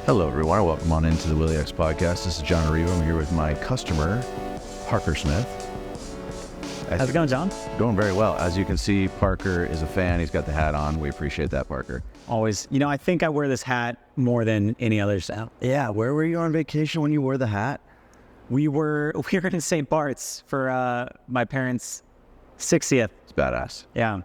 Hello, everyone. Welcome on into the WILLY podcast. This is John Arrivo. I'm here with my customer, Parker Smith. How's it going, John? Going very well. As you can see, Parker is a fan. He's got the hat on. We appreciate that, Parker. Always. You know, I think I wear this hat more than any others now. Yeah. Where were you on vacation when you wore the hat? We were in St. Bart's for my parents' 60th. It's badass. Yeah.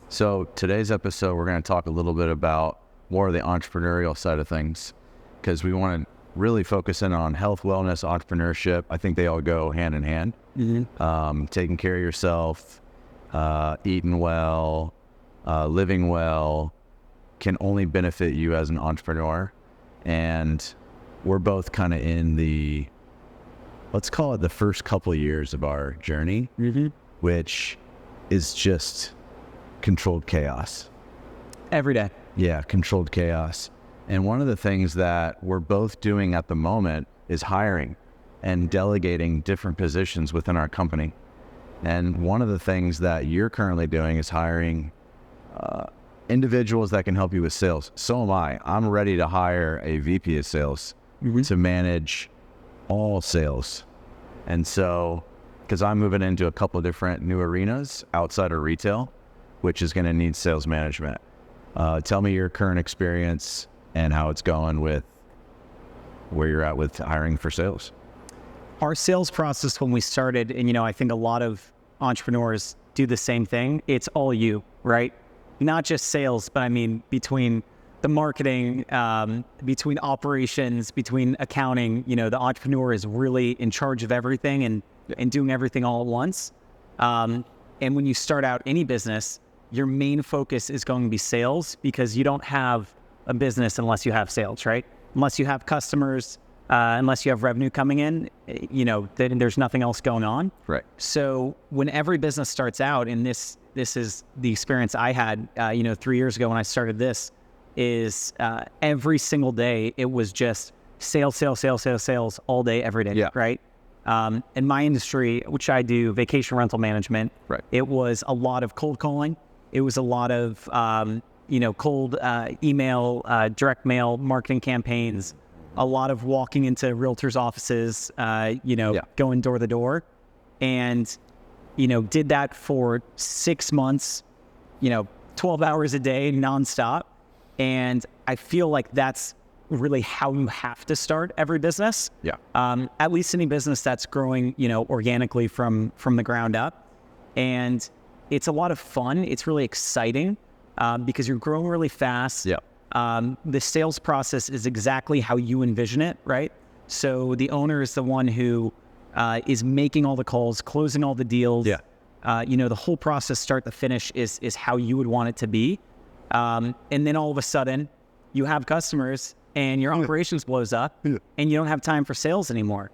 So today's episode, we're going to talk a little bit about more of the entrepreneurial side of things, because we want to really focus in on health, wellness, entrepreneurship. I think they all go hand in hand. Mm-hmm. Taking care of yourself, eating well, living well can only benefit you as an entrepreneur. And we're both kind of in the, let's call it the first couple of years of our journey, which is just controlled chaos. Every day. Yeah, controlled chaos. And one of the things that we're both doing at the moment is hiring and delegating different positions within our company. And one of the things that you're currently doing is hiring individuals that can help you with sales. So am I. I'm ready to hire a VP of sales to manage all sales. And so, because I'm moving into a couple of different new arenas outside of retail, which is going to need sales management. Tell me your current experience and how it's going with where you're at with hiring for sales. Our sales process when we started, and you know, I think a lot of entrepreneurs do the same thing. It's all you, right? Not just sales, but I mean, between the marketing, between operations, between accounting, you know, the entrepreneur is really in charge of everything and doing everything all at once. And when you start out any business, your main focus is going to be sales, because you don't have a business unless you have sales, right? Unless you have customers, unless you have revenue coming in, you know, then there's nothing else going on. Right. So when every business starts out, and this is the experience I had, 3 years ago when I started this, is every single day it was just sales all day, every day, yeah. Right? In my industry, which I do vacation rental management, right. It was a lot of cold calling. It was a lot of, cold email, direct mail marketing campaigns, a lot of walking into realtors' offices, going door to door, and, did that for 6 months, 12 hours a day, nonstop. And I feel like that's really how you have to start every business. Yeah. At least any business that's growing, organically from the ground up. And it's a lot of fun. It's really exciting because you're growing really fast. Yeah. The sales process is exactly how you envision it, right? So the owner is the one who is making all the calls, closing all the deals. Yeah. The whole process, start to finish, is how you would want it to be. And then all of a sudden, you have customers and your operations blows up and you don't have time for sales anymore.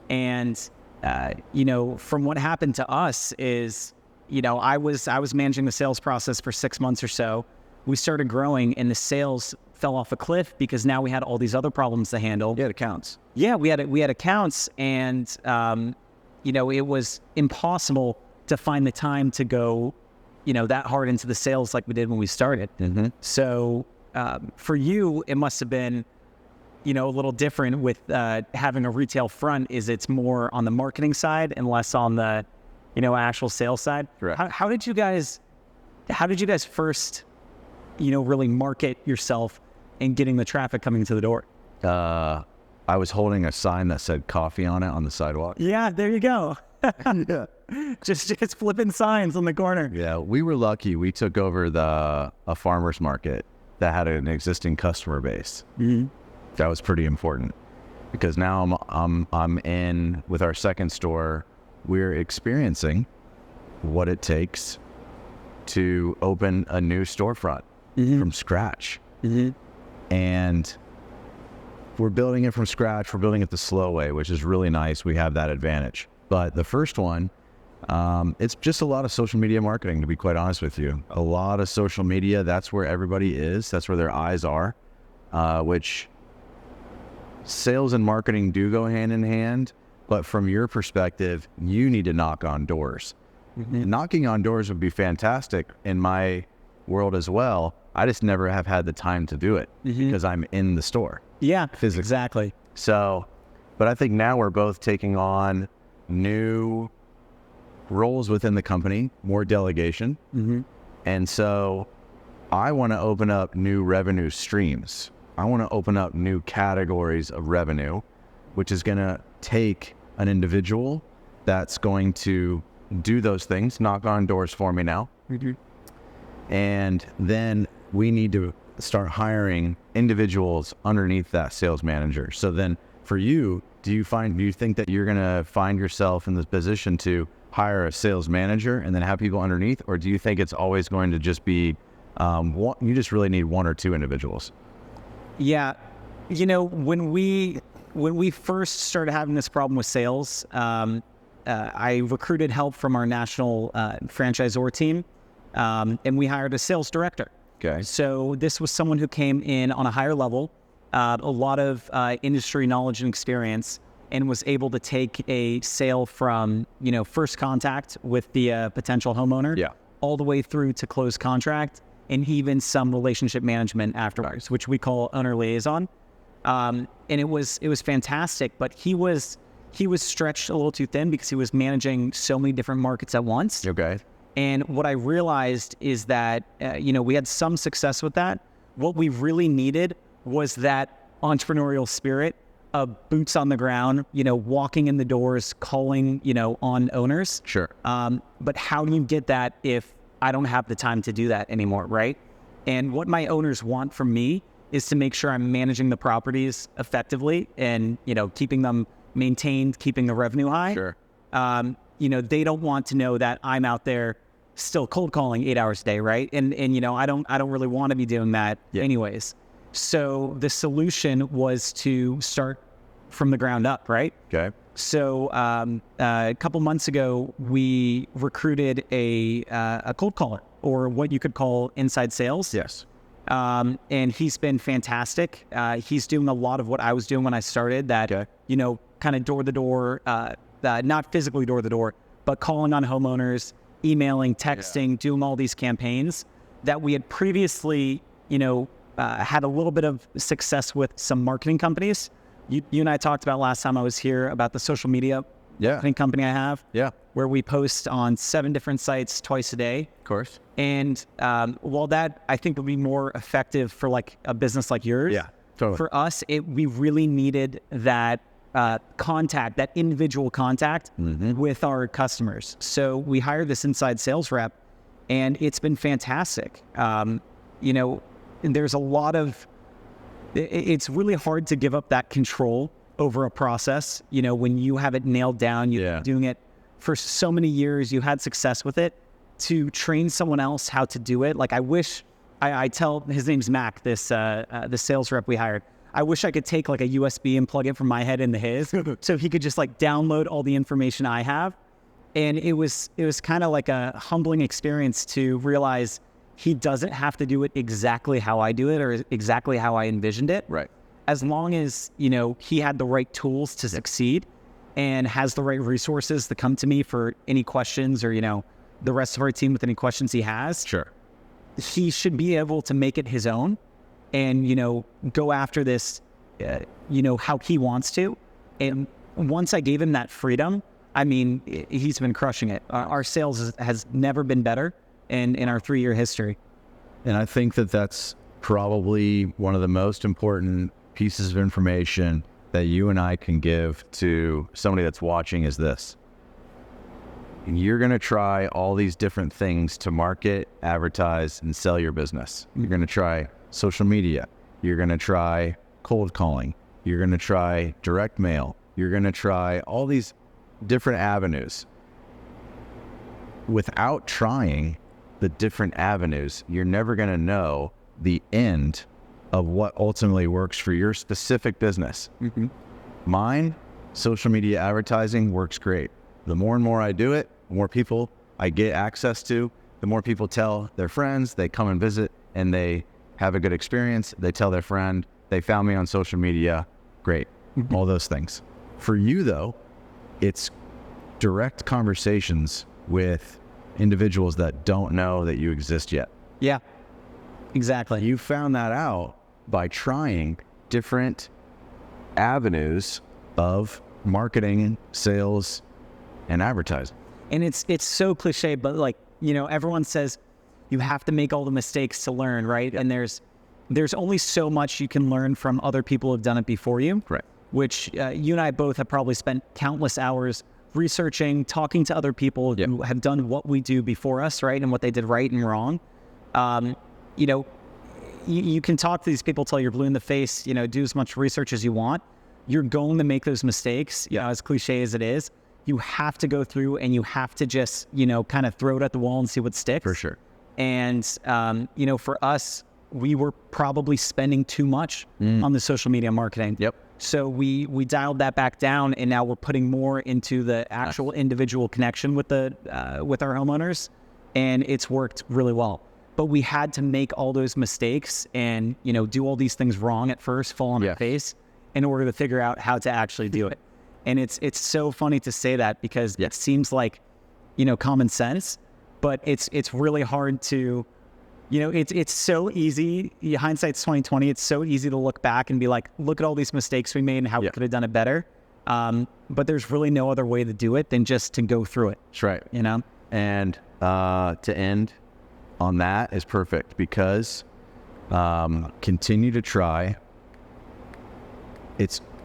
And, from what happened to us is, I was managing the sales process for 6 months or so. We started growing and the sales fell off a cliff because now we had all these other problems to handle. You had accounts. Yeah, we had accounts, and it was impossible to find the time to go, that hard into the sales like we did when we started. Mm-hmm. So for you, it must have been, a little different with having a retail front. Is it's more on the marketing side and less on the actual sales side. Correct. How did you guys first, really market yourself and getting the traffic coming to the door? I was holding a sign that said coffee on it on the sidewalk. Yeah, there you go. Yeah. Just flipping signs on the corner. Yeah, we were lucky. We took over a farmer's market that had an existing customer base. Mm-hmm. That was pretty important, because now I'm in with our second store. We're experiencing what it takes to open a new storefront from scratch. Mm-hmm. And we're building it from scratch. We're building it the slow way, which is really nice. We have that advantage. But the first one, it's just a lot of social media marketing, to be quite honest with you. A lot of social media. That's where everybody is. That's where their eyes are, which sales and marketing do go hand in hand. But from your perspective, you need to knock on doors. Mm-hmm. Knocking on doors would be fantastic in my world as well. I just never have had the time to do it because I'm in the store. Yeah, physically. exactly. So, but I think now we're both taking on new roles within the company, more delegation. And so I want to open up new revenue streams. I want to open up new categories of revenue, which is going to take an individual that's going to do those things, knock on doors for me now. And then we need to start hiring individuals underneath that sales manager. So then for you, do you think that you're going to find yourself in this position to hire a sales manager and then have people underneath? Or do you think it's always going to just be, you just really need one or two individuals? Yeah. You know, when we first started having this problem with sales, I recruited help from our national franchisor team, and we hired a sales director. Okay. So this was someone who came in on a higher level, a lot of industry knowledge and experience, and was able to take a sale from, you know, first contact with the potential homeowner, all the way through to close contract, and even some relationship management afterwards, which we call owner liaison. And it was fantastic, but he was stretched a little too thin because he was managing so many different markets at once. Okay. And what I realized is that, you know, we had some success with that. What we really needed was that entrepreneurial spirit of boots on the ground, you know, walking in the doors, calling, you know, on owners. Sure. But how do you get that if I don't have the time to do that anymore, right? And what my owners want from me is to make sure I'm managing the properties effectively and, you know, keeping them maintained, keeping the revenue high. Sure. You know, they don't want to know that I'm out there still cold calling 8 hours a day, right? And you know, I don't really want to be doing that anyways. So the solution was to start from the ground up, right? Okay. So a couple months ago, we recruited a cold caller, or what you could call inside sales. Yes. And he's been fantastic. He's doing a lot of what I was doing when I started, that, you know, kind of door to door, not physically door to door, but calling on homeowners, emailing, texting, doing all these campaigns that we had previously, you know, had a little bit of success with some marketing companies. You and I talked about last time I was here about the social media marketing company I have, where we post on 7 different sites twice a day. Of course. And while that, I think, would be more effective for like a business like yours, totally. For us, we really needed that contact, that individual contact with our customers. So we hired this inside sales rep, and it's been fantastic. You know, there's a lot of, it's really hard to give up that control over a process. You know, when you have it nailed down, you've been doing it for so many years, you had success with it, to train someone else how to do it. Like I wish, I tell, his name's Mac, the sales rep we hired, I wish I could take like a USB and plug it from my head into his so he could just like download all the information I have. And it was kind of like a humbling experience to realize he doesn't have to do it exactly how I do it or exactly how I envisioned it. Right. As long as, you know, he had the right tools to succeed and has the right resources to come to me for any questions, or, you know, the rest of our team with any questions he has. Sure. He should be able to make it his own and, you know, go after this, you know, how he wants to. And once I gave him that freedom, I mean, he's been crushing it. Our sales has never been better in our 3-year history. And I think that that's probably one of the most important pieces of information that you and I can give to somebody that's watching is this. You're going to try all these different things to market, advertise, and sell your business. You're going to try social media. You're going to try cold calling. You're going to try direct mail. You're going to try all these different avenues. Without trying the different avenues, you're never going to know the end of what ultimately works for your specific business. Mine, social media advertising, works great. The more and more I do it, the more people I get access to, the more people tell their friends, they come and visit and they have a good experience. They tell their friend, they found me on social media. Great. All those things. For you though, it's direct conversations with individuals that don't know that you exist yet. Yeah, exactly. You found that out by trying different avenues of marketing, sales, and advertising. And it's so cliche, but like, you know, everyone says you have to make all the mistakes to learn, right? And there's only so much you can learn from other people who've done it before you. Right. Which you and I both have probably spent countless hours researching, talking to other people who have done what we do before us, right? And what they did right and wrong. You know, you can talk to these people till you're blue in the face, you know, do as much research as you want. You're going to make those mistakes, you know, as cliche as it is. You have to go through and you have to just, you know, kind of throw it at the wall and see what sticks. For sure. And, you know, for us, we were probably spending too much on the social media marketing. Yep. So we dialed that back down, and now we're putting more into the actual individual connection with the with our homeowners, and it's worked really well. But we had to make all those mistakes and, you know, do all these things wrong at first, fall on our face, in order to figure out how to actually do it. And it's so funny to say that because it seems like, you know, common sense, but it's really hard to, you know, it's so easy. Hindsight's 20/20. It's so easy to look back and be like, look at all these mistakes we made and how we could have done it better. But there's really no other way to do it than just to go through it. That's right. You know? And to end on that is perfect because continue to try.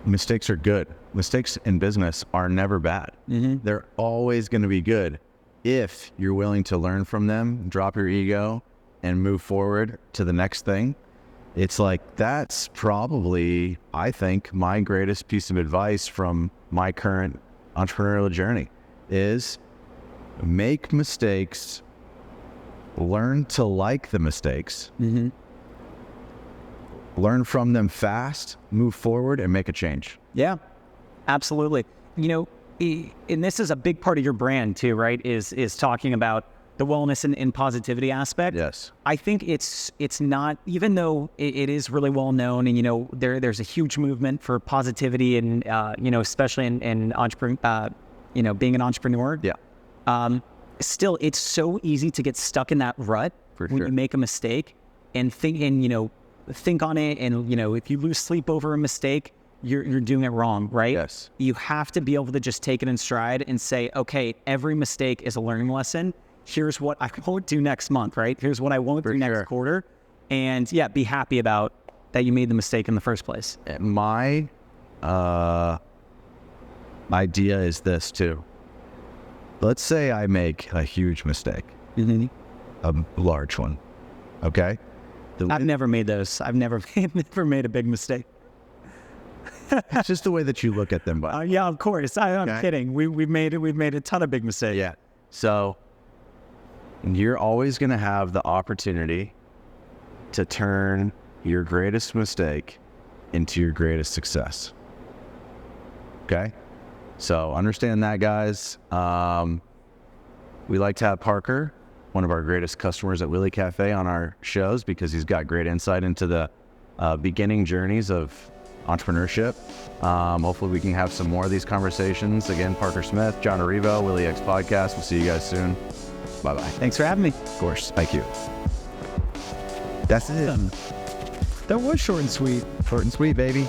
Mistakes are good. Mistakes in business are never bad. They're always going to be good if you're willing to learn from them, drop your ego, and move forward to the next thing. It's like, that's probably, I think, my greatest piece of advice from my current entrepreneurial journey is make mistakes, learn to like the mistakes, learn from them fast, move forward, and make a change. Yeah, absolutely. You know, and this is a big part of your brand too, right? Is talking about the wellness and positivity aspect. Yes. I think it's not, even though it is really well known, and, you know, there's a huge movement for positivity and, you know, especially in entrepreneur, you know, being an entrepreneur. Yeah. Still, it's so easy to get stuck in that rut when you make a mistake and think on it. And, you know, if you lose sleep over a mistake, you're doing it wrong, right? Yes. You have to be able to just take it in stride and say, okay, every mistake is a learning lesson. Here's what I won't do next month, right? Here's what I won't do next quarter. And be happy about that you made the mistake in the first place. My idea is this too. Let's say I make a huge mistake, a large one, okay? I've never made those. I've never made a big mistake. It's just the way that you look at them, but yeah, of course. I'm kidding. We've made a ton of big mistakes. Yeah. So you're always going to have the opportunity to turn your greatest mistake into your greatest success. Okay? So understand that, guys. We like to have Parker, one of our greatest customers at WILLY Cafe, on our shows because he's got great insight into the beginning journeys of entrepreneurship. Hopefully we can have some more of these conversations. Again, Parker Smith, John Arrivo, Willy X Podcast. We'll see you guys soon. Bye-bye. Thanks for having me. Of course. Thank you. That's it. That was short and sweet. Short and sweet, baby.